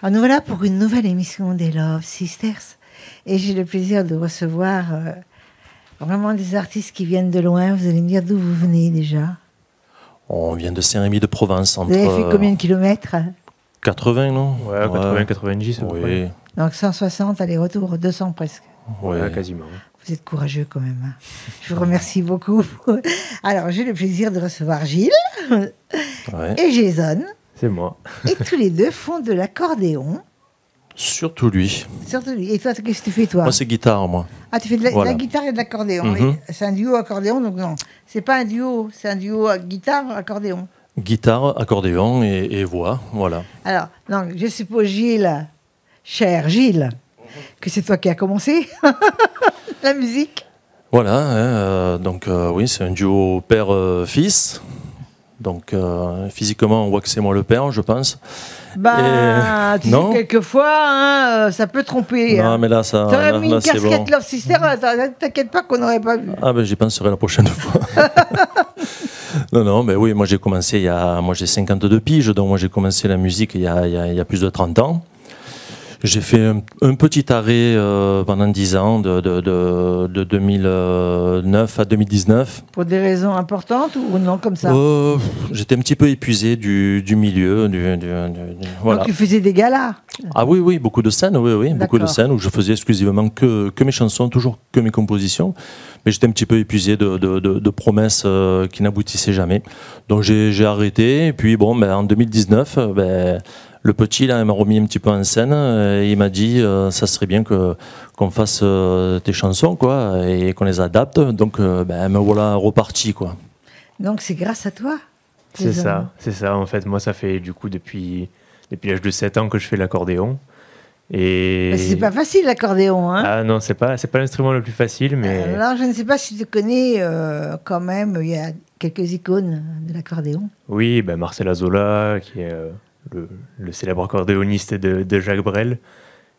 Alors nous voilà pour une nouvelle émission des Love Sisters. Et j'ai le plaisir de recevoir vraiment des artistes qui viennent de loin. Vous allez me dire d'où vous venez déjà? On vient de Saint-Rémy-de-Provence. Vous avez fait combien de kilomètres? 80, non? Ouais, 80-90. Ouais. Donc 160 aller-retour, 200 presque. Ouais, quasiment. Vous êtes courageux quand même. Hein. Je vous remercie beaucoup. Alors, j'ai le plaisir de recevoir Gilles et Jason. C'est moi. Et tous les deux font de l'accordéon. Surtout lui. Surtout lui. Et toi, qu'est-ce que tu fais, toi? Moi, c'est guitare, moi. Ah, tu fais de la guitare et de l'accordéon. C'est un duo accordéon, donc non. C'est pas un duo, c'est un duo guitare-accordéon. Guitare, accordéon et voix, voilà. Alors, donc, je suppose, Gilles, cher Gilles, que c'est toi qui as commencé la musique. Voilà, donc oui, c'est un duo père-fils. Donc physiquement, on voit que c'est moi le père, je pense. Bah, tu sais, quelquefois, hein, ça peut tromper. Non, hein. mais là, ça. T'aurais mis une casquette bon. Love Sister, t'inquiète pas qu'on n'aurait pas vu. Ah, ben j'y penserai la prochaine fois. Non, mais oui, moi j'ai commencé moi j'ai 52 piges, donc moi j'ai commencé la musique il y a plus de 30 ans. J'ai fait un petit arrêt pendant 10 ans, de 2009 à 2019. Pour des raisons importantes ou non, comme ça? J'étais un petit peu épuisé du milieu. Voilà. Donc tu faisais des galas? Ah oui, beaucoup de scènes, oui, beaucoup de scènes où je faisais exclusivement que mes chansons, toujours que mes compositions. Mais j'étais un petit peu épuisé de promesses qui n'aboutissaient jamais. Donc j'ai arrêté, et puis bon, en 2019, le petit, là, il m'a remis un petit peu en scène et il m'a dit ça serait bien qu'on fasse tes chansons, quoi, et qu'on les adapte. Donc, me voilà reparti, quoi. Donc, c'est grâce à toi? C'est ça. En fait, moi, ça fait du coup depuis l'âge de 7 ans que je fais l'accordéon. Et... C'est pas facile, l'accordéon, hein? Ah non, c'est pas l'instrument le plus facile, mais... Alors, je ne sais pas si tu connais quand même, il y a quelques icônes de l'accordéon. Oui, Marcel Azola, qui est... le célèbre accordéoniste de Jacques Brel,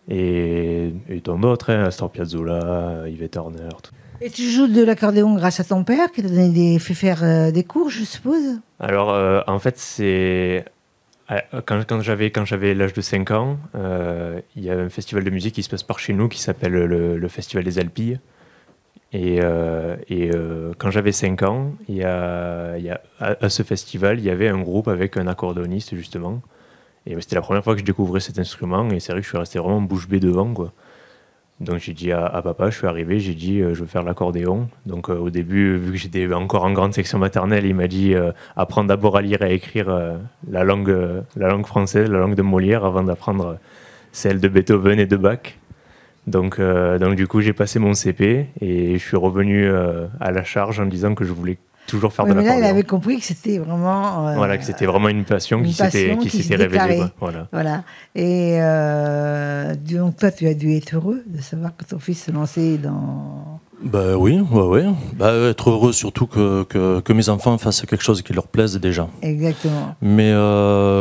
et tant d'autres, hein, Astor Piazzolla, Yvette Horner. Tout. Et tu joues de l'accordéon grâce à ton père qui t'a fait faire des cours, je suppose? Alors, en fait, c'est... Quand j'avais l'âge de 5 ans, il y a un festival de musique qui se passe par chez nous qui s'appelle le Festival des Alpilles. Et quand j'avais 5 ans, à ce festival, il y avait un groupe avec un accordéoniste, justement. Et c'était la première fois que je découvrais cet instrument, et c'est vrai que je suis resté vraiment bouche bée devant, quoi. Donc j'ai dit à papa, je suis arrivé, j'ai dit je veux faire l'accordéon. Donc au début, vu que j'étais encore en grande section maternelle, il m'a dit apprends d'abord à lire et à écrire la langue française, la langue de Molière, avant d'apprendre celle de Beethoven et de Bach. Donc du coup, j'ai passé mon CP et je suis revenu à la charge en disant que je voulais toujours faire de l'accordéon. Mais là, il avait compris que c'était vraiment... voilà, que c'était vraiment une passion qui s'était révélée. Voilà. Et donc toi, tu as dû être heureux de savoir que ton fils se lançait dans... Oui. Être heureux surtout que mes enfants fassent quelque chose qui leur plaise déjà. Exactement. Mais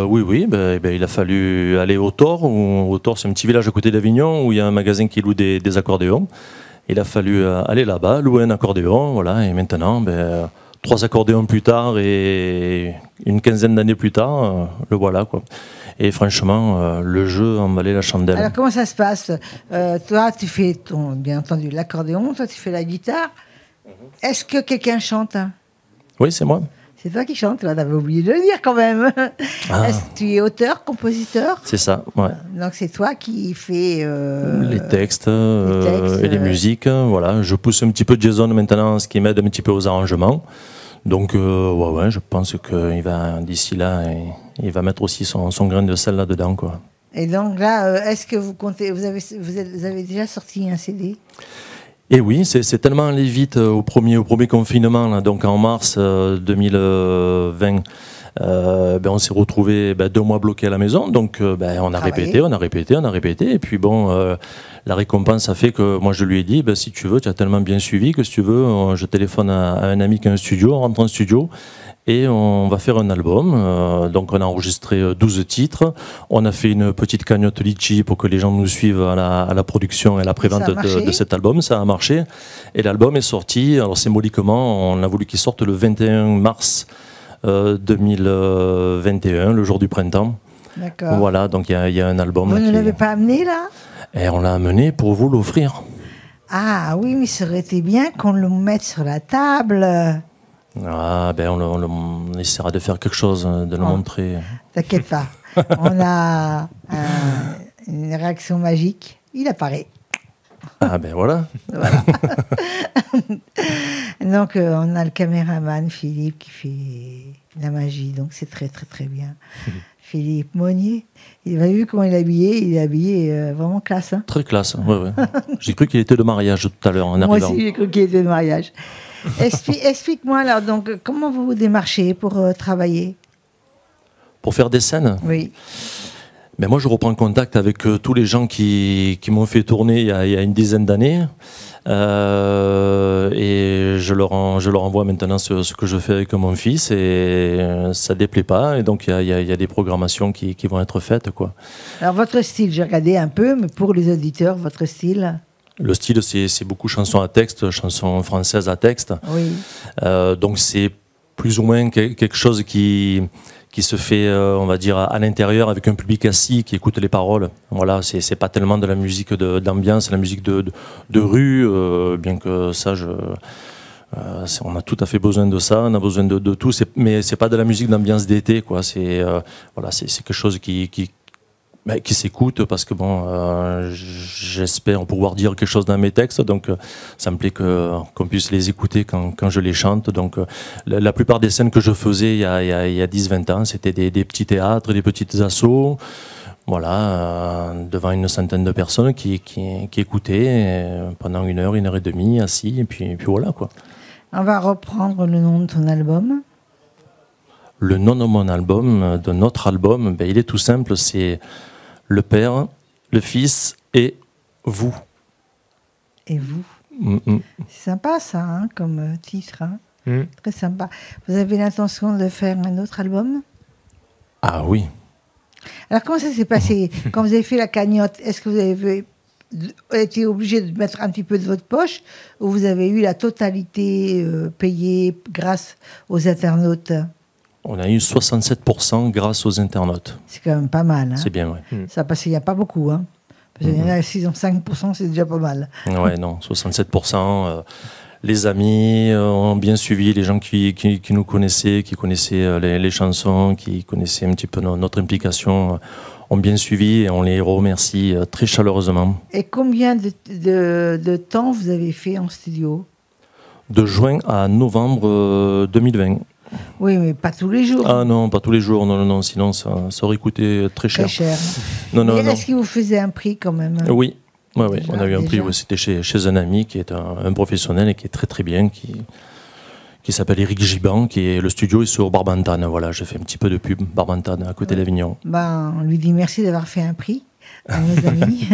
oui, il a fallu aller au Thor. Au Thor, c'est un petit village à côté d'Avignon où il y a un magasin qui loue des accordéons. Il a fallu aller là-bas, louer un accordéon, voilà. Et maintenant, 3 accordéons plus tard et une quinzaine d'années plus tard, le voilà, quoi. Et franchement, le jeu en valait la chandelle. Alors comment ça se passe? Toi, tu fais bien entendu l'accordéon, toi tu fais la guitare. Est-ce que quelqu'un chante, hein? Oui, c'est moi. C'est toi qui chantes, tu avais oublié de le dire quand même. Ah. Est-ce que tu es auteur, compositeur? C'est ça, ouais. Donc c'est toi qui fais... les textes et les musiques, voilà. Je pousse un petit peu Jason maintenant, ce qui m'aide un petit peu aux arrangements. Donc, je pense qu'il va, d'ici là, il va mettre aussi son grain de sel là-dedans, quoi. Et donc là, est-ce que vous comptez, vous avez déjà sorti un CD? Et oui, c'est tellement allé vite au premier confinement, là, donc en mars 2020. On s'est retrouvés 2 mois bloqués à la maison, donc on a répété, et puis la récompense a fait que moi je lui ai dit, si tu veux, tu as tellement bien suivi que si tu veux, je téléphone à un ami qui a un studio, on rentre en studio, et on va faire un album. Donc on a enregistré 12 titres, on a fait une petite cagnotte Litchi pour que les gens nous suivent à la production et à la prévente de cet album, ça a marché, et l'album est sorti, alors symboliquement, on a voulu qu'il sorte le 21 mars 2021, le jour du printemps. D'accord. Voilà, donc il y a un album. Vous ne l'avez pas amené là? Et on l'a amené pour vous l'offrir. Ah oui, mais ça aurait été bien qu'on le mette sur la table. Ah, ben on essaiera de faire quelque chose, de le montrer. T'inquiète pas. On a une réaction magique. Il apparaît. Ah ben voilà. Voilà. Donc, on a le caméraman Philippe qui fait la magie. Donc, c'est très, très, très bien. Philippe Monnier. Il a vu comment il est habillé. Il est habillé vraiment classe. Hein. Très classe. Ouais, ouais. J'ai cru qu'il était de mariage tout à l'heure en arrivant. Moi aussi, j'ai cru qu'il était de mariage. Explique-moi alors, donc, comment vous vous démarchez pour travailler? Pour faire des scènes? Oui. Mais moi, je reprends contact avec tous les gens qui m'ont fait tourner il y a une dizaine d'années. Et je leur envoie maintenant ce que je fais avec mon fils. Et ça ne déplaît pas. Et donc, il y a des programmations qui vont être faites, quoi. Alors, votre style, j'ai regardé un peu, mais pour les auditeurs, votre style? Le style, c'est beaucoup chansons à texte, chansons françaises à texte. Oui. Donc, c'est plus ou moins quelque chose qui se fait, on va dire, à l'intérieur avec un public assis qui écoute les paroles. Voilà, c'est pas tellement de la musique d'ambiance, la musique de rue, bien que ça, on a tout à fait besoin de ça, on a besoin de tout, mais c'est pas de la musique d'ambiance d'été, quoi. C'est quelque chose qui s'écoute parce que bon, j'espère pouvoir dire quelque chose dans mes textes, donc ça me plaît qu'on puisse les écouter quand je les chante. Donc la plupart des scènes que je faisais il y a 10-20 ans, c'était des petits théâtres, des petites assos, voilà, devant une centaine de personnes qui écoutaient pendant 1 heure, 1 heure et demie, assis, et puis voilà, quoi. On va reprendre le nom de ton album. Le nom de mon album, de notre album, il est tout simple, c'est le Père, le Fils et vous. Et vous. Mm-mm. C'est sympa ça, hein, comme titre. Hein. Très sympa. Vous avez l'intention de faire un autre album? Ah oui. Alors comment ça s'est passé quand vous avez fait la cagnotte? Est-ce que vous avez été obligé de mettre un petit peu de votre poche ou vous avez eu la totalité payée grâce aux internautes? On a eu 67% grâce aux internautes. C'est quand même pas mal. Hein. C'est bien, oui. Ça, parce qu'il n'y a pas beaucoup. Hein. Parce qu'il y en a 5%, c'est déjà pas mal. Ouais, non, 67%. Les amis ont bien suivi, les gens qui nous connaissaient, qui connaissaient les chansons, qui connaissaient un petit peu notre implication, ont bien suivi et on les remercie très chaleureusement. Et combien de temps vous avez fait en studio? De juin à novembre 2020. Oui, mais pas tous les jours. Ah non, pas tous les jours, non, sinon ça aurait coûté très cher. Très cher. Non. Est-ce qu'il vous faisait un prix quand même? Oui, on a eu un prix, déjà. c'était chez un ami qui est un professionnel et qui est très très bien, qui s'appelle Éric Giban, le studio est sur Barbantane. Voilà, j'ai fait un petit peu de pub, Barbantane, à côté d'Avignon. On lui dit merci d'avoir fait un prix à nos amis.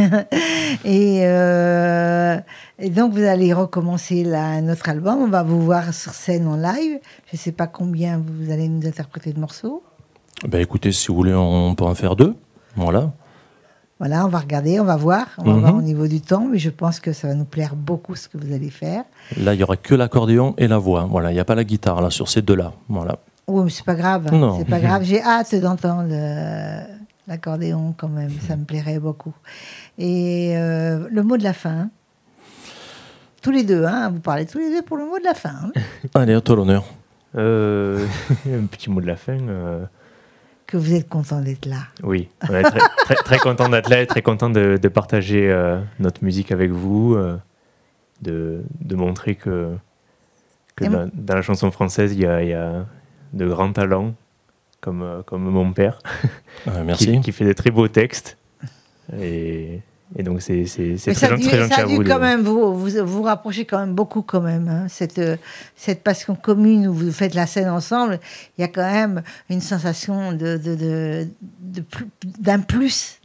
Et donc, vous allez recommencer notre album. On va vous voir sur scène en live. Je ne sais pas combien vous allez nous interpréter de morceaux. Écoutez, si vous voulez, on peut en faire 2. Voilà. Voilà, on va regarder, on va voir. On va voir au niveau du temps, mais je pense que ça va nous plaire beaucoup ce que vous allez faire. Là, il n'y aura que l'accordéon et la voix. Voilà, il n'y a pas la guitare là, sur ces deux-là. Voilà. Oui, mais c'est pas grave. Non. C'est pas grave. J'ai hâte d'entendre l'accordéon quand même. Ça me plairait beaucoup. Et le mot de la fin. Tous les deux, hein. Vous parlez tous les deux pour le mot de la fin. Hein. Allez, à toi l'honneur. Un petit mot de la fin. Que vous êtes content d'être là. Oui, on est très content d'être là et très content de partager notre musique avec vous, de montrer que dans la chanson française, il y a de grands talents, comme mon père, merci. qui fait de très beaux textes. Et donc, c'est très gentil à vous. Ça a dû quand même vous rapprocher quand même beaucoup quand même. Hein, cette passion commune où vous faites la scène ensemble, il y a quand même une sensation d'un plus.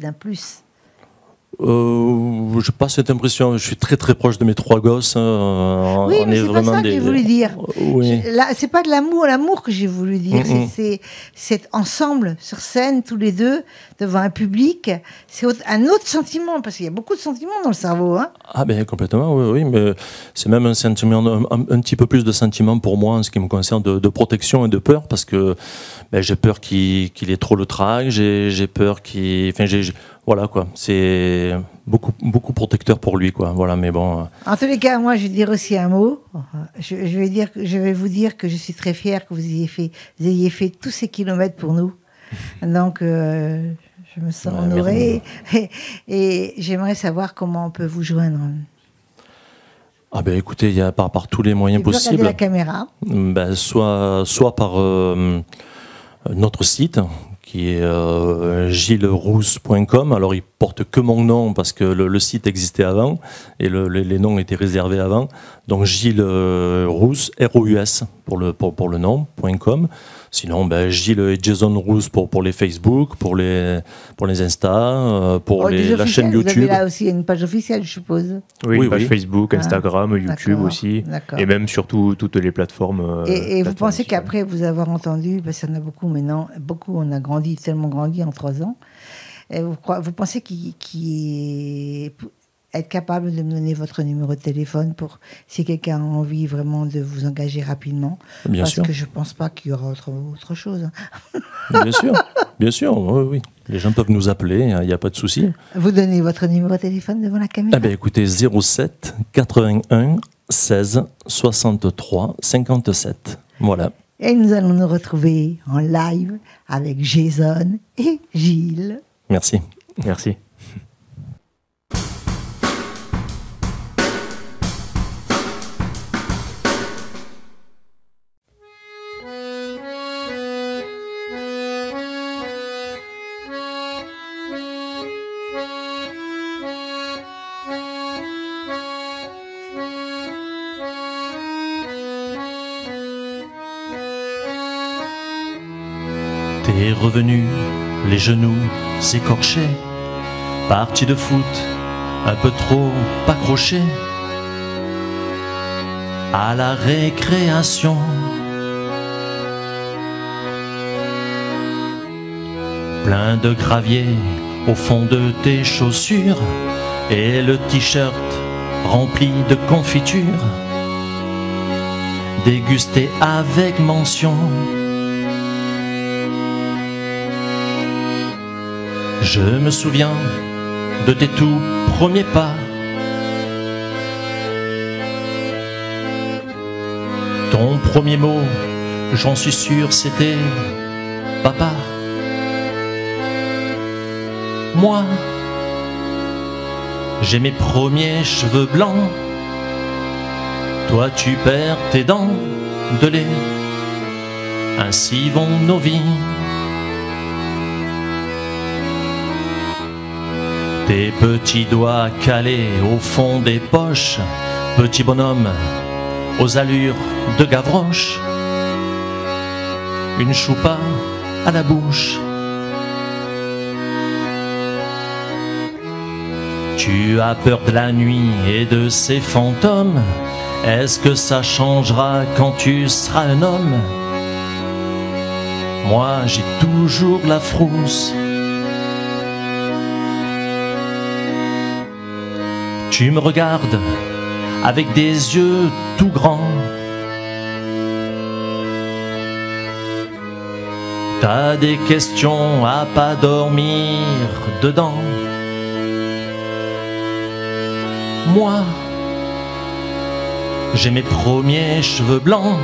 Je pas cette impression. Je suis très très proche de mes 3 gosses. Oui, mais c'est pas ça que j'ai voulu dire. Oui. C'est pas de l'amour que j'ai voulu dire. C'est cet ensemble sur scène, tous les deux, devant un public. C'est un autre sentiment, parce qu'il y a beaucoup de sentiments dans le cerveau. Hein. Ah ben complètement, oui, mais c'est même un sentiment, un petit peu plus de sentiment pour moi en ce qui me concerne de protection et de peur, parce que j'ai peur qu'il ait trop le trac, j'ai peur qu'il... Enfin, voilà quoi, c'est beaucoup protecteur pour lui quoi. Voilà, mais bon. En tous les cas, moi, je vais dire aussi un mot. Je vais vous dire que je suis très fière que vous ayez fait tous ces kilomètres pour nous. Donc, je me sens honorée et j'aimerais savoir comment on peut vous joindre. Ah ben écoutez, il y a par tous les moyens possibles. La caméra. Soit par notre site, qui est gillesrousse.com. Alors, il porte que mon nom parce que le site existait avant et les noms étaient réservés avant. Donc, Gilles Rousse, R-O-U-S pour le nom, .com. Sinon, Gilles et Jason Rousse pour les Facebook, pour les Insta, pour la chaîne YouTube. Vous avez là aussi une page officielle, je suppose. Oui, une page Facebook, Instagram, YouTube aussi. Et même surtout toutes les plateformes. Et vous pensez qu'après vous avoir entendu, parce qu'il y en a beaucoup maintenant, on a tellement grandi en 3 ans, et vous pensez être capable de me donner votre numéro de téléphone pour si quelqu'un a envie vraiment de vous engager rapidement. Bien sûr. Parce que je ne pense pas qu'il y aura autre chose. Bien sûr, oui. Les gens peuvent nous appeler, il n'y a pas de souci. Vous donnez votre numéro de téléphone devant la caméra. Écoutez, 07 81 16 63 57. Voilà. Et nous allons nous retrouver en live avec Jason et Gilles. Merci. Merci. T'es revenu, les genoux écorchés, parti de foot, un peu trop accroché, à la récréation. Plein de gravier au fond de tes chaussures, et le t-shirt rempli de confiture, dégusté avec mention. Je me souviens de tes tout premiers pas, ton premier mot, j'en suis sûr, c'était papa. Moi, j'ai mes premiers cheveux blancs, toi tu perds tes dents de lait, ainsi vont nos vies. Tes petits doigts calés au fond des poches, petit bonhomme aux allures de Gavroche, une choupa à la bouche. Tu as peur de la nuit et de ses fantômes, est-ce que ça changera quand tu seras un homme? Moi j'ai toujours la frousse. Tu me regardes avec des yeux tout grands. T'as des questions à pas dormir dedans. Moi, j'ai mes premiers cheveux blancs.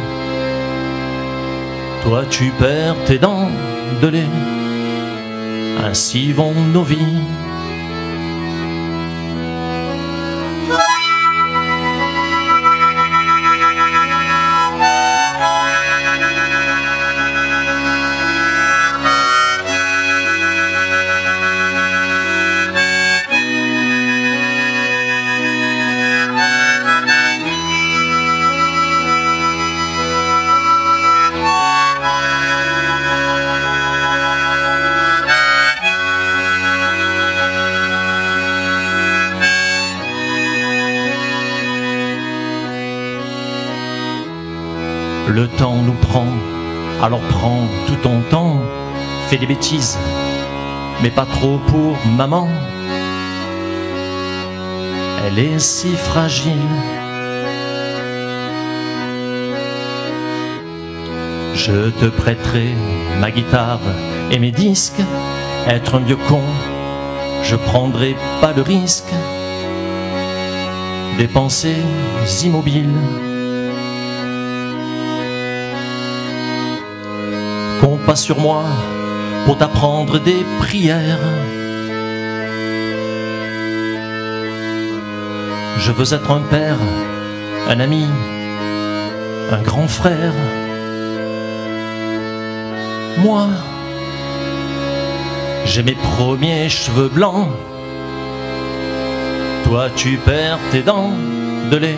Toi tu perds tes dents de lait. Ainsi vont nos vies. Le temps nous prend, alors prends tout ton temps. Fais des bêtises, mais pas trop pour maman. Elle est si fragile. Je te prêterai ma guitare et mes disques. Être un vieux con, je prendrai pas de risque. Des pensées immobiles. Compte pas sur moi pour t'apprendre des prières. Je veux être un père, un ami, un grand frère. Moi, j'ai mes premiers cheveux blancs. Toi tu perds tes dents de lait.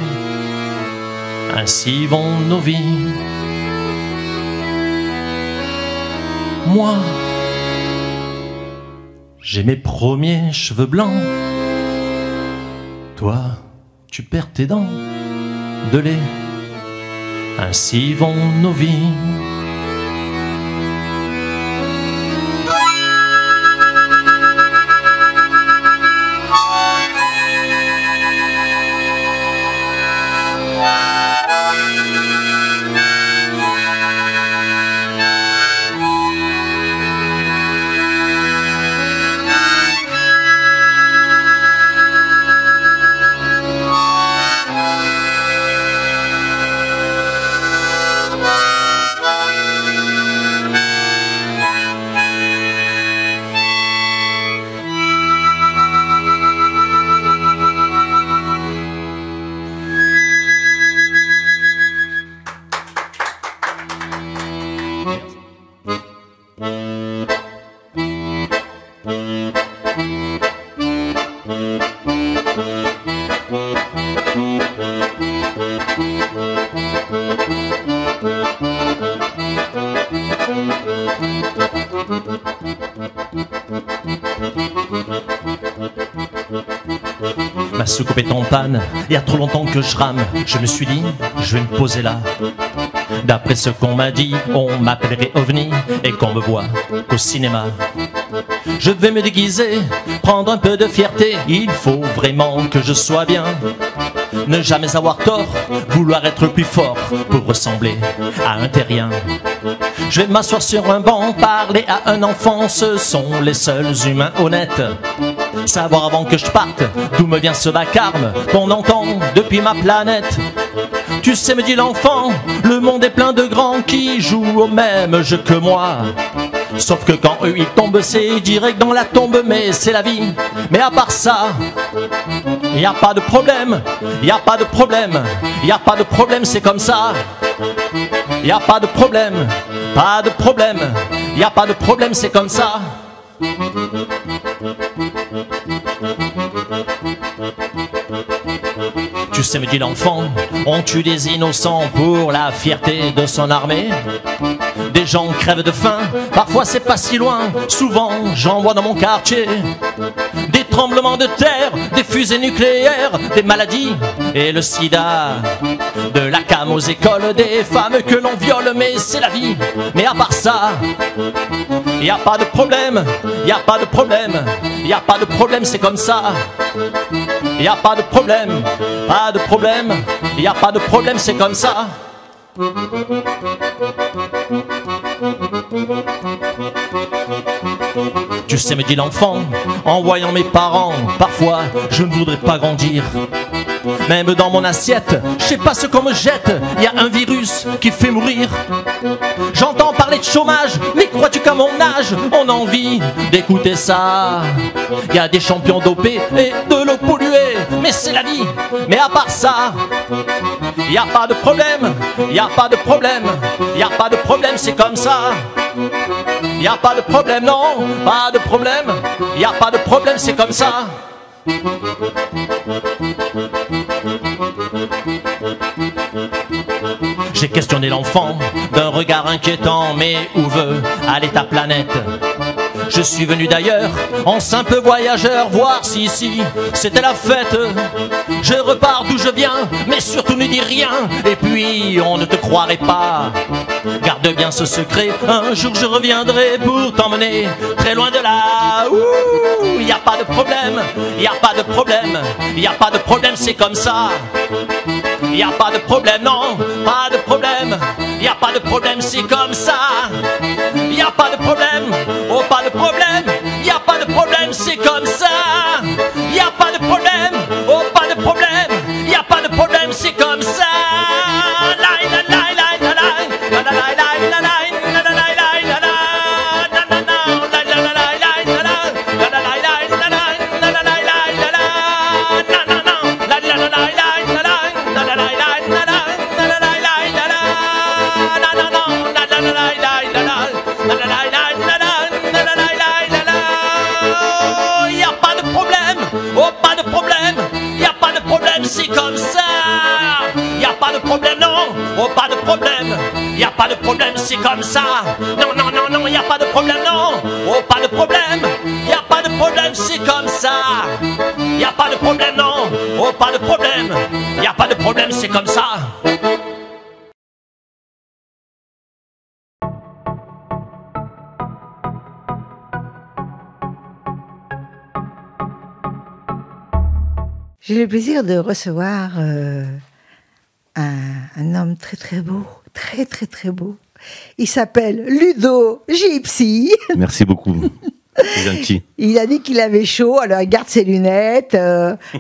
Ainsi vont nos vies. Moi, j'ai mes premiers cheveux blancs. Toi, tu perds tes dents de lait. Ainsi vont nos vies. Ma soucoupe est en panne, il y a trop longtemps que je rame. Je me suis dit, je vais me poser là. D'après ce qu'on m'a dit, on m'appellerait OVNI et qu'on me voit qu'au cinéma. Je vais me déguiser, prendre un peu de fierté. Il faut vraiment que je sois bien. Ne jamais avoir tort, vouloir être plus fort pour ressembler à un terrien. Je vais m'asseoir sur un banc, parler à un enfant, ce sont les seuls humains honnêtes. Savoir avant que je parte, d'où me vient ce vacarme qu'on entend depuis ma planète. Tu sais, me dit l'enfant, le monde est plein de grands qui jouent au même jeu que moi. Sauf que quand eux ils tombent, c'est direct dans la tombe, mais c'est la vie. Mais à part ça, y a pas de problème, y a pas de problème, y a pas de problème, c'est comme ça. Y a pas de problème, pas de problème, y a pas de problème, c'est comme ça. Tu sais, me dit l'enfant, on tue des innocents pour la fierté de son armée. Des gens crèvent de faim, parfois c'est pas si loin. Souvent j'en vois dans mon quartier. Des tremblements de terre, des fusées nucléaires, des maladies et le sida. De la cam aux écoles, des femmes que l'on viole, mais c'est la vie. Mais à part ça, y a pas de problème, y a pas de problème, y a pas de problème, c'est comme ça. Y a pas de problème, pas de problème, y a pas de problème, c'est comme ça. Tu sais, me dit l'enfant, en voyant mes parents, parfois je ne voudrais pas grandir. Même dans mon assiette, je sais pas ce qu'on me jette, y a un virus qui fait mourir. J'entends parler de chômage, mais crois-tu qu'à mon âge, on a envie d'écouter ça? Y a des champions dopés et de l'eau polluée, mais c'est la vie. Mais à part ça, y a pas de problème, y a pas de problème, y a pas de problème, c'est comme ça. Y a pas de problème, non, pas de problème, y a pas de problème, c'est comme ça. J'ai questionné l'enfant d'un regard inquiétant, mais où veut aller ta planète? Je suis venu d'ailleurs, en simple voyageur, voir si ici c'était la fête. Je repars d'où je viens, mais surtout ne dis rien, et puis on ne te croirait pas. Garde bien ce secret, un jour je reviendrai pour t'emmener très loin de là. Ouh, y a pas de problème, y a pas de problème, y a pas de problème, c'est comme ça. Y a pas de problème, non, pas de problème, y a pas de problème, c'est comme ça. Y a pas de problème, oh pas de problème, y a pas de problème, c'est comme ça. Y a pas de problème, oh pas de problème, y a pas de problème, c'est comme ça. C'est comme ça, y a pas de problème, non, oh pas de problème, y a pas de problème, c'est comme ça. Non, non, non, non, y a pas de problème, non, oh pas de problème, y a pas de problème, c'est comme ça. Y a pas de problème, non, oh pas de problème, y a pas de problème, c'est comme ça. J'ai le plaisir de recevoir un homme très très beau, très très très beau. Il s'appelle Ludo Gypsy. Merci beaucoup, c'est gentil. Il a dit qu'il avait chaud, alors il garde ses lunettes.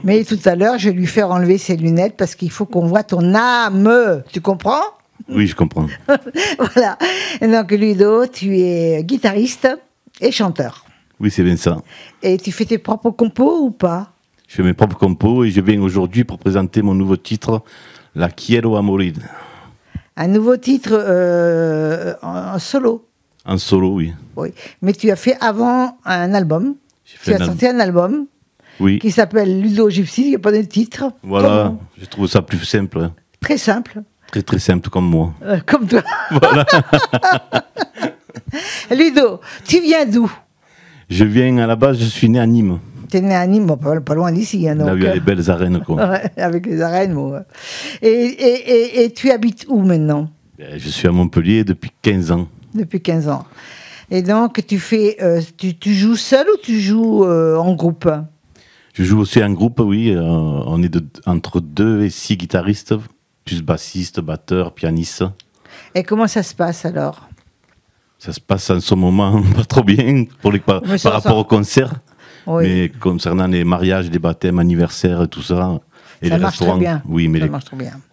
Mais tout à l'heure, je vais lui faire enlever ses lunettes parce qu'il faut qu'on voit ton âme. Tu comprends ? Oui, je comprends. Voilà. Et donc Ludo, tu es guitariste et chanteur. Oui, c'est bien ça. Et tu fais tes propres compos ou pas ? Je fais mes propres compos et je viens aujourd'hui pour présenter mon nouveau titre, La Quiero a Morir. Un nouveau titre en solo. En solo, oui. Oui. Mais tu as fait avant un album. Tu as sorti un album oui. Qui s'appelle Ludo Gypsy, il n'y a pas de titre. Voilà, je trouve ça plus simple. Très simple. Très très simple comme moi. Comme toi. Voilà. Ludo, tu viens d'où ? Je viens à la base, je suis né à Nîmes. Tu es né à Nîmes, bon, pas loin d'ici. Hein, là où il y a les belles arènes. Quoi. Ouais, avec les arènes. Bon. Et tu habites où maintenant ? Je suis à Montpellier depuis 15 ans. Depuis 15 ans. Et donc, tu joues seul ou tu joues en groupe ? Je joue aussi en groupe, oui. On est entre 2 et 6 guitaristes, plus bassiste, batteur, pianiste. Et comment ça se passe alors ? Ça se passe en ce moment pas trop bien par rapport au concert. Oui. Mais concernant les mariages, les baptêmes, anniversaires et tout ça, et ça les marche restaurants, très bien. Oui, mais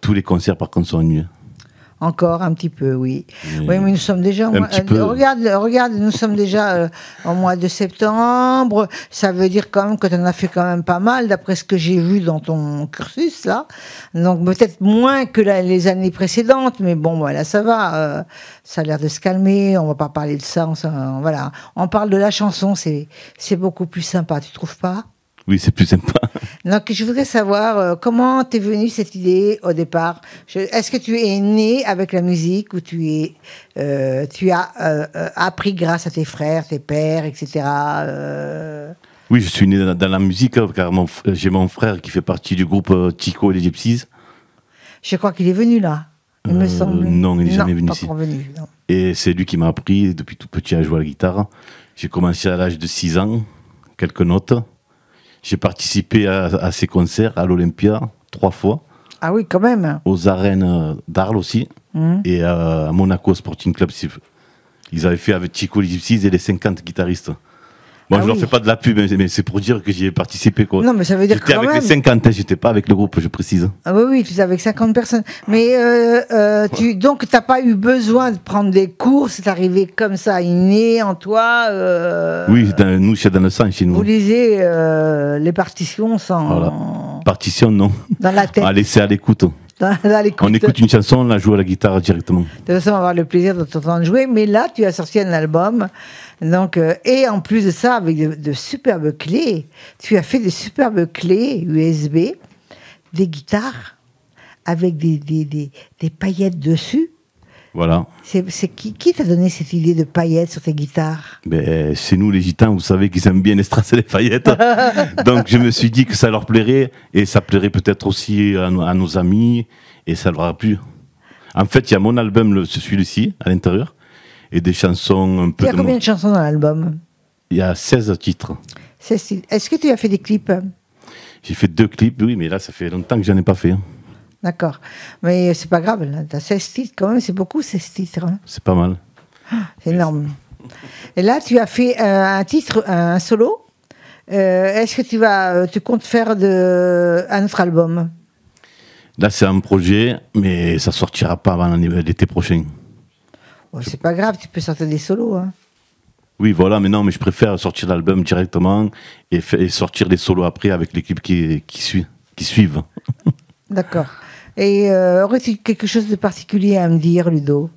tous les concerts par contre sont nuls. Encore un petit peu, oui. Oui, mais nous sommes déjà... regarde, nous sommes déjà au mois de septembre. Ça veut dire quand même que tu en as fait quand même pas mal, d'après ce que j'ai vu dans ton cursus, là. Donc peut-être moins que les années précédentes, mais bon, voilà, ça va. Ça a l'air de se calmer, on va pas parler de ça. Voilà. On parle de la chanson, c'est beaucoup plus sympa, tu trouves pas ? Oui, c'est plus sympa. Donc, je voudrais savoir comment t'es venue cette idée au départ. Est-ce que tu es né avec la musique ou tu as appris grâce à tes frères, tes pères, etc. Oui, je suis né dans la musique car j'ai mon frère qui fait partie du groupe Chico et les Gypsies. Je crois qu'il est venu là, il me semble. Non, il n'est jamais venu ici. Venu, non. Et c'est lui qui m'a appris depuis tout petit à jouer à la guitare. J'ai commencé à l'âge de 6 ans, quelques notes. J'ai participé à ces concerts à l'Olympia 3 fois. Ah oui, quand même. Aux arènes d'Arles aussi. Et à Monaco Sporting Club. Ils avaient fait avec Chico les Gypsies et les 50 guitaristes. Bon, je ne leur fais pas de la pub, mais c'est pour dire que j'y ai participé. Quoi. Non, mais ça veut dire j'étais avec les 50, j'étais pas avec le groupe, je précise. Ah oui, tu étais avec 50 personnes. Mais donc, tu n'as pas eu besoin de prendre des cours, c'est arrivé comme ça, inné en toi. Oui, nous, c'est dans le sang chez nous. Vous lisez les partitions sans... Voilà. Partition, non. Dans la tête. C'est à l'écoute. On écoute une chanson, on la joue à la guitare directement. De toute façon, on va avoir le plaisir de t'entendre jouer. Mais là, tu as sorti un album. Donc, et en plus de ça, avec de superbes clés, tu as fait de superbes clés USB, des guitares avec des paillettes dessus. Voilà. C'est qui t'a donné cette idée de paillettes sur tes guitares? Ben, c'est nous les gitans, vous savez qu'ils aiment bien les strass et les paillettes. Donc je me suis dit que ça leur plairait, et ça plairait peut-être aussi à nos amis, et ça leur a plu. En fait, il y a mon album, celui-ci, à l'intérieur, et des chansons un peu... Il y a combien de chansons dans l'album? Il y a 16 titres. Est-ce que tu as fait des clips? J'ai fait 2 clips, oui, mais là, ça fait longtemps que j'en ai pas fait. D'accord. Mais c'est pas grave, tu as 16 titres quand même, c'est beaucoup 16 titres. Hein. C'est pas mal. C'est énorme. Et là, tu as fait un titre, un solo. Est-ce que tu comptes faire un autre album? Là, c'est un projet, mais ça sortira pas avant l'été prochain. Oh, c'est pas grave, tu peux sortir des solos. Hein. Oui, voilà, mais non, mais je préfère sortir l'album directement et sortir les solos après avec l'équipe qui suivent. D'accord. Et aurais-tu quelque chose de particulier à me dire, Ludo?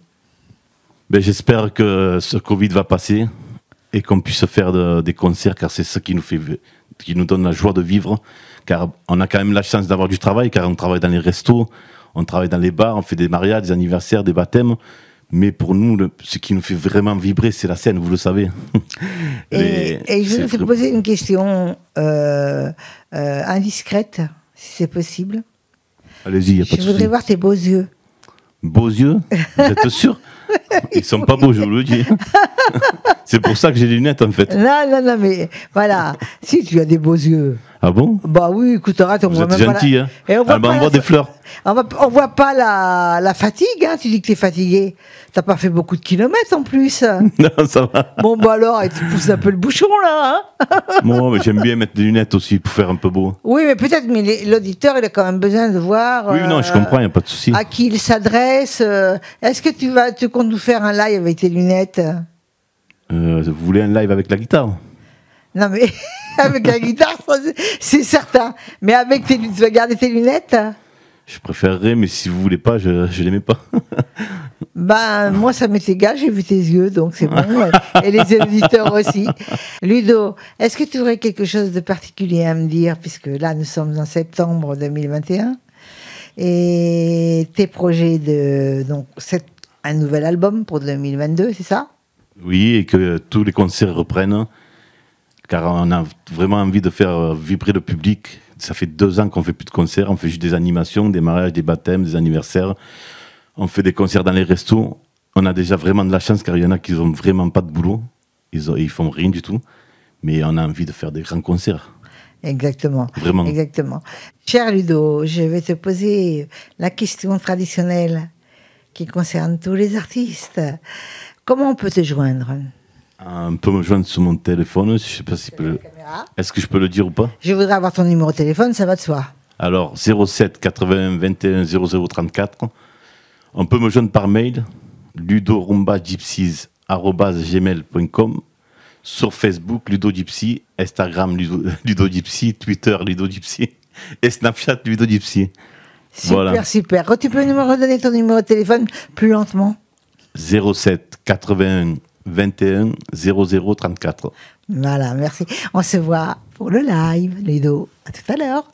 Ben, j'espère que ce Covid va passer et qu'on puisse faire des concerts, car c'est ça qui nous donne la joie de vivre. Car on a quand même la chance d'avoir du travail, car on travaille dans les restos, on travaille dans les bars, on fait des mariages, des anniversaires, des baptêmes. Mais pour nous, ce qui nous fait vraiment vibrer, c'est la scène, vous le savez. Et je vais te poser une question indiscrète, si c'est possible. Allez-y, il n'y a pas de souci. Je voudrais voir tes beaux yeux. Beaux yeux? Vous êtes sûr? Ils sont pas beaux, je vous le dis. C'est pour ça que j'ai des lunettes, en fait. Non, mais voilà. Si, tu as des beaux yeux. Ah bon? Bah oui, écoute, arrête, on vous voit êtes même gentil, pas hein? Et on m'envoie des fleurs. On voit pas la fatigue, hein. Tu dis que tu es fatigué. T'as pas fait beaucoup de kilomètres en plus. Non, ça va. Bon, bah alors, tu pousses un peu le bouchon, là, hein. Moi, mais j'aime bien mettre des lunettes aussi pour faire un peu beau. Oui, mais peut-être, mais l'auditeur, il a quand même besoin de voir. Oui, non, je comprends, il n'y a pas de souci. À qui il s'adresse. Est-ce que tu comptes nous faire un live avec tes lunettes? Vous voulez un live avec la guitare? Non, mais avec la guitare, c'est certain. Mais avec tu vas garder tes lunettes? Je préférerais, mais si vous voulez pas, je les mets pas. Ben, moi, ça m'est égal, j'ai vu tes yeux, donc c'est bon. Et les auditeurs aussi. Ludo, est-ce que tu aurais quelque chose de particulier à me dire, puisque là, nous sommes en septembre 2021, et tes projets donc, c'est un nouvel album pour 2022, c'est ça? Oui, et que tous les concerts reprennent, car on a vraiment envie de faire vibrer le public. Ça fait 2 ans qu'on fait plus de concerts, on fait juste des animations, des mariages, des baptêmes, des anniversaires. On fait des concerts dans les restos. On a déjà vraiment de la chance, car il y en a qui n'ont vraiment pas de boulot. Ils font rien du tout. Mais on a envie de faire des grands concerts. Exactement. Vraiment. Exactement. Cher Ludo, je vais te poser la question traditionnelle qui concerne tous les artistes. Comment on peut te joindre? On peut me joindre sur mon téléphone, je sais pas si est-ce que je peux le dire ou pas? Je voudrais avoir ton numéro de téléphone, ça va de soi. Alors, 07 81 21 00 34. On peut me joindre par mail, ludorumbagipsies@gmail.com, sur Facebook, Ludo Gypsy, Instagram, Ludo Gypsy, Twitter, Ludo Gypsy, et Snapchat, Ludo Gypsy. Super, voilà. Super. Tu peux nous redonner ton numéro de téléphone plus lentement? 07 81 21 00 34. Voilà, merci. On se voit pour le live, Ludo. À tout à l'heure.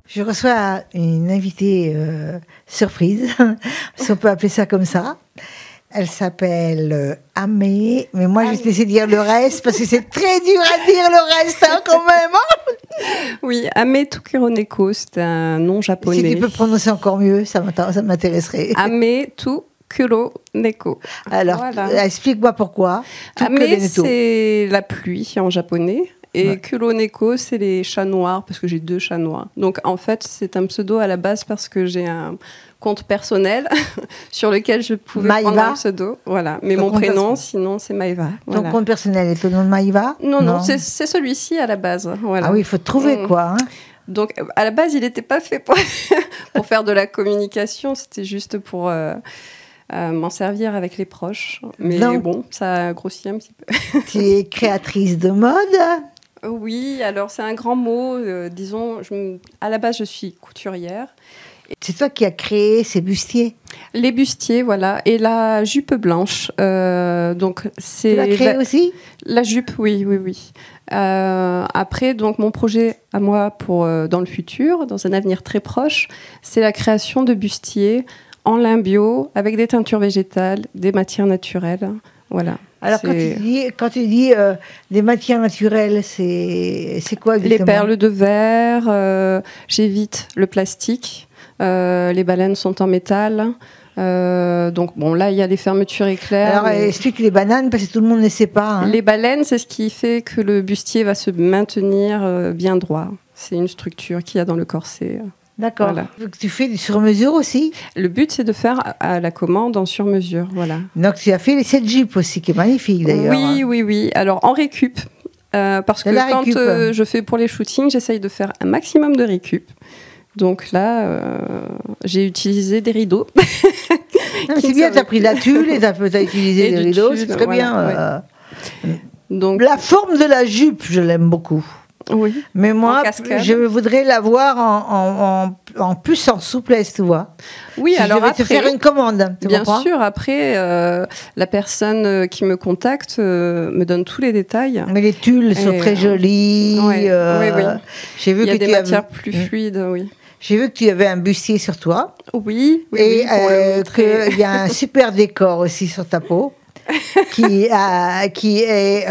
Je reçois une invitée surprise, si on peut appeler ça comme ça. Elle s'appelle Amé, mais moi je vais te laisser dire le reste parce que c'est très dur à dire le reste quand même. Oui, Amé Tukuroneko, c'est un nom japonais. Si tu peux prononcer encore mieux, ça m'intéresserait. Amé Tukuroneko. Alors, voilà. Explique-moi pourquoi. Amé, c'est la pluie en japonais. Et Kuroneko, c'est les chats noirs, parce que j'ai 2 chats noirs. Donc, en fait, c'est un pseudo à la base parce que j'ai un compte personnel sur lequel je pouvais prendre un pseudo. Voilà. Mais mon prénom, sinon, c'est Maïva. Voilà. Ton compte personnel est le nom de Maïva ? Non, c'est celui-ci à la base. Voilà. Ah oui, il faut trouver quoi. Hein. Donc, à la base, il n'était pas fait pour faire de la communication. C'était juste pour m'en servir avec les proches. Mais bon, ça a grossi un petit peu. Tu es créatrice de mode ? Oui, alors c'est un grand mot. Disons, à la base, je suis couturière. C'est toi qui as créé ces bustiers ? Les bustiers, voilà. Et la jupe blanche. Donc, c'est tu l'as créée aussi ? La jupe, oui. Après, donc, mon projet à moi dans le futur, dans un avenir très proche, c'est la création de bustiers en lin bio, avec des teintures végétales, des matières naturelles. Voilà. Alors, quand tu dis des matières naturelles, c'est quoi exactement ? Les perles de verre, j'évite le plastique, les baleines sont en métal. Donc, bon, là, il y a des fermetures éclairs. Alors, explique les bananes, parce que tout le monde ne sait pas. Hein. Les baleines, c'est ce qui fait que le bustier va se maintenir bien droit. C'est une structure qu'il y a dans le corset. D'accord. Voilà. Tu fais du sur-mesure aussi ? Le but, c'est de faire à la commande en sur-mesure, voilà. Donc, tu as fait cette jupe aussi, qui est magnifique d'ailleurs. Oui. Alors, en récup, parce que quand je fais pour les shootings, j'essaye de faire un maximum de récup. Donc là, j'ai utilisé des rideaux. C'est bien, tu as pris la tulle et tu as utilisé des rideaux, c'est très bien. Donc, la forme de la jupe, je l'aime beaucoup. Oui. Mais moi, je voudrais l'avoir en plus en souplesse, tu vois. Oui, alors je vais te faire une commande. Bien sûr, après, la personne qui me contacte me donne tous les détails. Mais les tulles sont très jolies. Oui. J'ai vu il y a des matières plus fluides, oui. J'ai vu que tu avais un bustier sur toi. Oui. Et qu'il y a un super décor aussi sur ta peau. qui est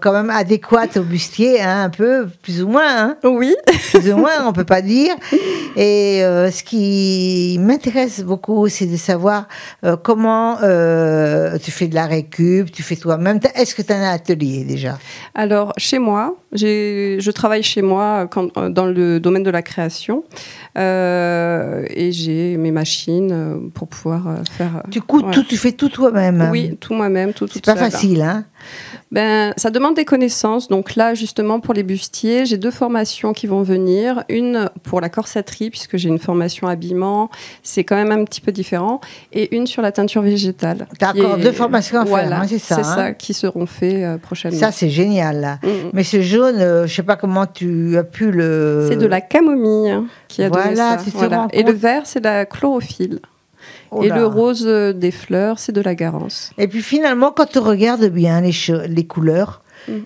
quand même adéquate au bustier, hein, un peu, plus ou moins. Hein. Oui. Plus ou moins, on ne peut pas dire. Et ce qui m'intéresse beaucoup, c'est de savoir comment tu fais de la récup, tu fais toi-même. Est-ce que tu as un atelier déjà ? Alors, chez moi, je travaille chez moi dans le domaine de la création. Et j'ai mes machines pour pouvoir faire... Tu fais tout toi-même ? Oui, tout moi-même. C'est pas facile, hein ? Ça demande des connaissances. Donc là, justement, pour les bustiers, j'ai 2 formations qui vont venir. Une pour la corsetterie, puisque j'ai une formation habillement. C'est quand même un petit peu différent. Et une sur la teinture végétale. Tu as encore 2 formations à faire, hein, c'est ça. C'est ça, qui seront faites prochainement. Ça, c'est génial, là. Mais ce jaune, je ne sais pas comment tu as pu le... C'est de la camomille qui a donné ça. Voilà. Et le vert, c'est la chlorophylle. Et le rose des fleurs, c'est de la garance. Et puis finalement, quand on regarde bien les couleurs,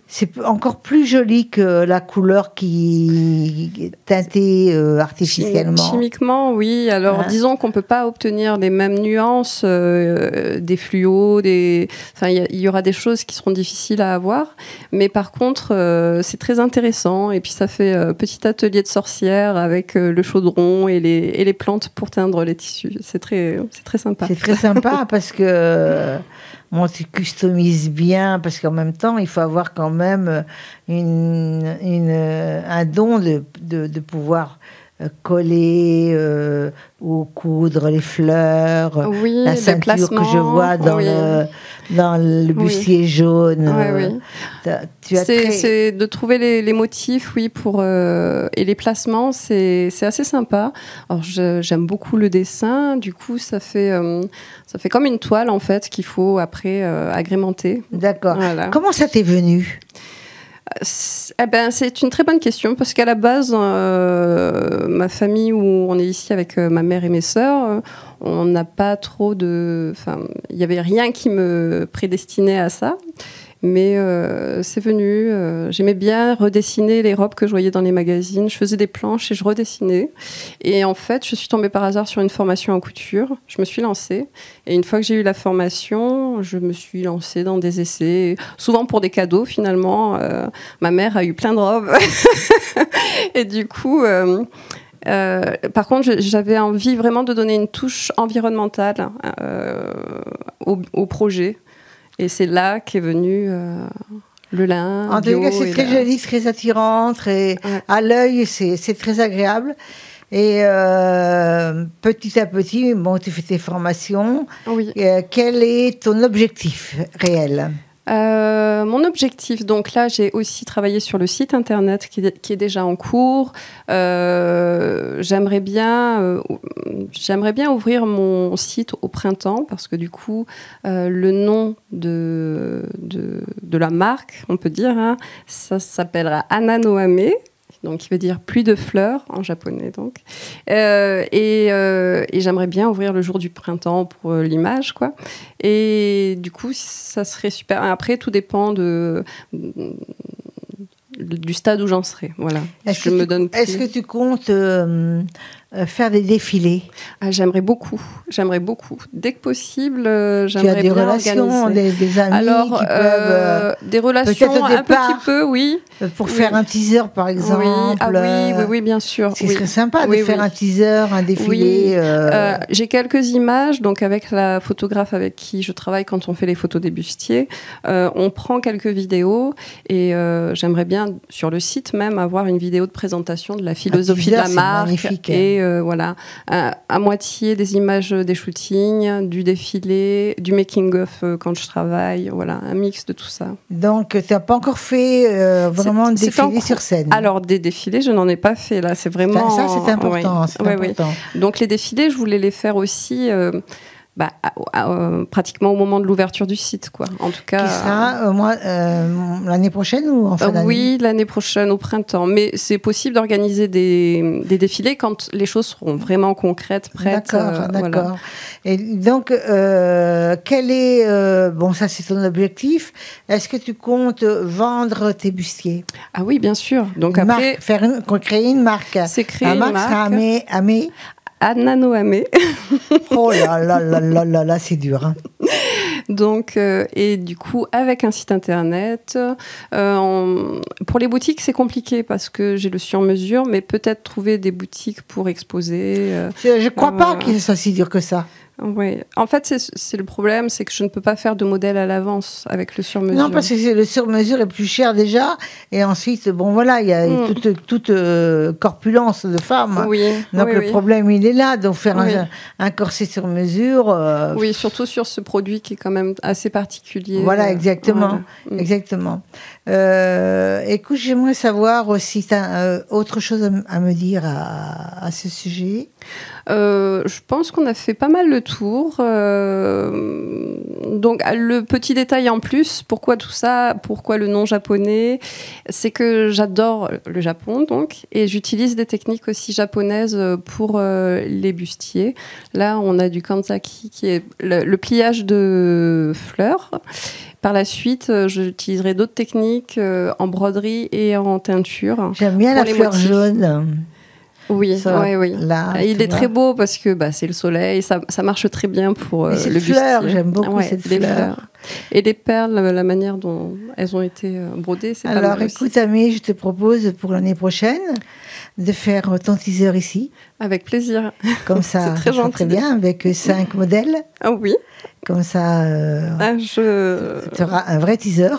c'est encore plus joli que la couleur qui est teintée artificiellement. Chimiquement, oui. Alors, disons qu'on ne peut pas obtenir les mêmes nuances des fluos. Enfin, il y aura des choses qui seront difficiles à avoir. Mais par contre, c'est très intéressant. Et puis, ça fait petit atelier de sorcière avec le chaudron et les plantes pour teindre les tissus. C'est très sympa. C'est très sympa parce que... tu customises bien, parce qu'en même temps, il faut avoir quand même un don de pouvoir coller ou coudre les fleurs, la ceinture que je vois dans le bustier jaune. C'est de trouver les motifs, et les placements, c'est assez sympa. Alors, j'aime beaucoup le dessin, du coup, ça fait comme une toile, en fait, qu'il faut après agrémenter. D'accord. Voilà. Comment ça t'est venu ? C'est une très bonne question parce qu'à la base, ma famille où on est ici avec ma mère et mes sœurs, on n'a pas trop il n'y avait rien qui me prédestinait à ça. Mais c'est venu. J'aimais bien redessiner les robes que je voyais dans les magazines. Je faisais des planches et je redessinais. Et en fait, je suis tombée par hasard sur une formation en couture. Je me suis lancée. Et une fois que j'ai eu la formation, je me suis lancée dans des essais, souvent pour des cadeaux finalement. Ma mère a eu plein de robes. Et du coup... par contre, j'avais envie vraiment de donner une touche environnementale au projet. Et c'est là qu'est venu le lin. En tout cas, c'est très joli, très attirant, très à l'œil, c'est très agréable. Et petit à petit, bon, tu fais tes formations. Oui. Quel est ton objectif réel ? Mon objectif, donc là, j'ai aussi travaillé sur le site internet qui est déjà en cours. J'aimerais bien ouvrir mon site au printemps parce que du coup, le nom de la marque, on peut dire, hein, ça s'appellera Ananoame. Donc, qui veut dire pluie de fleurs en japonais. Donc. Et j'aimerais bien ouvrir le jour du printemps pour l'image, quoi. Et du coup, ça serait super. Après, tout dépend du stade où j'en serai. Voilà. Est-ce que tu comptes faire des défilés ? J'aimerais beaucoup. Dès que possible, j'aimerais bien organiser. Tu as des relations, des amis qui peuvent... des relations un petit peu, oui. Pour faire un teaser, par exemple. Oui, bien sûr. Ce serait sympa de faire un teaser, un défilé. Oui. J'ai quelques images, donc avec la photographe avec qui je travaille quand on fait les photos des bustiers. On prend quelques vidéos et j'aimerais bien, sur le site même, avoir une vidéo de présentation de la philosophie de la marque. Et voilà, à moitié des images des shootings, du défilé, du making-of quand je travaille. Voilà, un mix de tout ça. Donc, tu n'as pas encore fait vraiment de défilé sur scène ? Alors, des défilés, je n'en ai pas fait. Là, c'est vraiment... Ça, c'est important. Oui. Donc, les défilés, je voulais les faire aussi... pratiquement au moment de l'ouverture du site, quoi. En tout cas, qui sera l'année prochaine ou en fin d'année ? Oui, l'année prochaine, au printemps. Mais c'est possible d'organiser des défilés quand les choses seront vraiment concrètes, prêtes. D'accord. Voilà. Et donc, quel est... bon, ça, c'est ton objectif. Est-ce que tu comptes vendre tes bustiers ? Ah oui, bien sûr. Donc après... créer une marque. C'est créer une marque. La marque sera Ananoame. Oh là, c'est dur. Hein. Donc, et du coup, avec un site internet, pour les boutiques, c'est compliqué parce que j'ai le sur-mesure, mais peut-être trouver des boutiques pour exposer. Je ne crois pas qu'il soit si dur que ça. Oui, en fait, c'est le problème, c'est que je ne peux pas faire de modèle à l'avance avec le sur-mesure. Non, parce que le sur-mesure est plus cher déjà, et ensuite, bon voilà, il y a toute corpulence de femme. Oui. Donc le problème, il est là, donc faire un corset sur-mesure. Oui, surtout sur ce produit qui est quand même assez particulier. Voilà, exactement. Exactement. Écoute, j'aimerais savoir si tu as autre chose à me dire à ce sujet. Je pense qu'on a fait pas mal le tour. Donc, le petit détail en plus, pourquoi tout ça, pourquoi le nom japonais, c'est que j'adore le Japon, donc, et j'utilise des techniques aussi japonaises pour les bustiers. Là, on a du kanzaki, qui est le pliage de fleurs. Par la suite, j'utiliserai d'autres techniques en broderie et en teinture. J'aime bien la fleur jaune. Oui, oui. Là, il est très beau parce que c'est le soleil, ça marche très bien pour le bustier. Fleurs, j'aime beaucoup cette fleur. Et les perles, la manière dont elles ont été brodées, c'est pas mal. Alors écoute, Amé, je te propose pour l'année prochaine de faire ton teaser ici. Avec plaisir. Comme ça, c'est très gentil. Très bien, avec 5 modèles. Ah oui. Comme ça, tu auras un vrai teaser.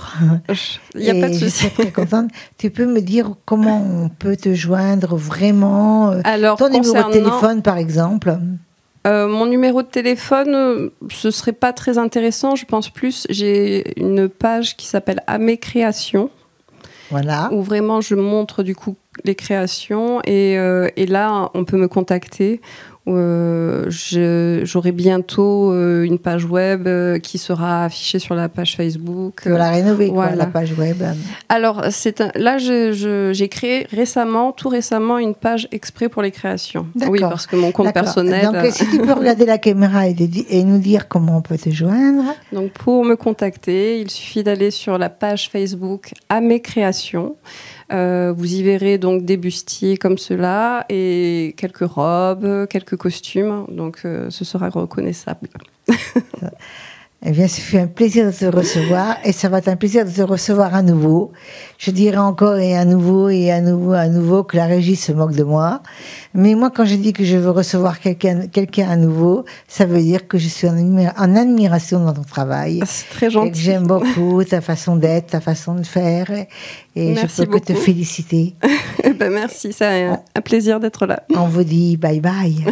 Il n'y a pas de souci. Je suis très contente. Tu peux me dire comment on peut te joindre vraiment ? Alors, ton numéro de téléphone, par exemple. Mon numéro de téléphone, ce serait pas très intéressant. Je pense plus, j'ai une page qui s'appelle Amé Création. Voilà. Où vraiment je montre du coup les créations et là, on peut me contacter. J'aurai bientôt une page web qui sera affichée sur la page Facebook. Tu vas la rénover, voilà. la page web. Alors, là, j'ai créé tout récemment, une page exprès pour les créations. D'accord. Oui, parce que mon compte personnel... Donc, si tu peux regarder la caméra et nous dire comment on peut te joindre. Donc, pour me contacter, il suffit d'aller sur la page Facebook à mes créations. Vous y verrez donc des bustiers comme cela et quelques robes, quelques costumes. Donc, ce sera reconnaissable. Eh bien, ce fut un plaisir de te recevoir et ça va être un plaisir de te recevoir à nouveau. Je dirais encore et à nouveau que la régie se moque de moi. Mais moi, quand je dis que je veux recevoir quelqu'un à nouveau, ça veut dire que je suis en admiration dans ton travail. C'est très gentil. Et que j'aime beaucoup ta façon d'être, ta façon de faire. Et merci je peux beaucoup. que te féliciter. Ben merci, c'est un plaisir d'être là. On vous dit bye bye.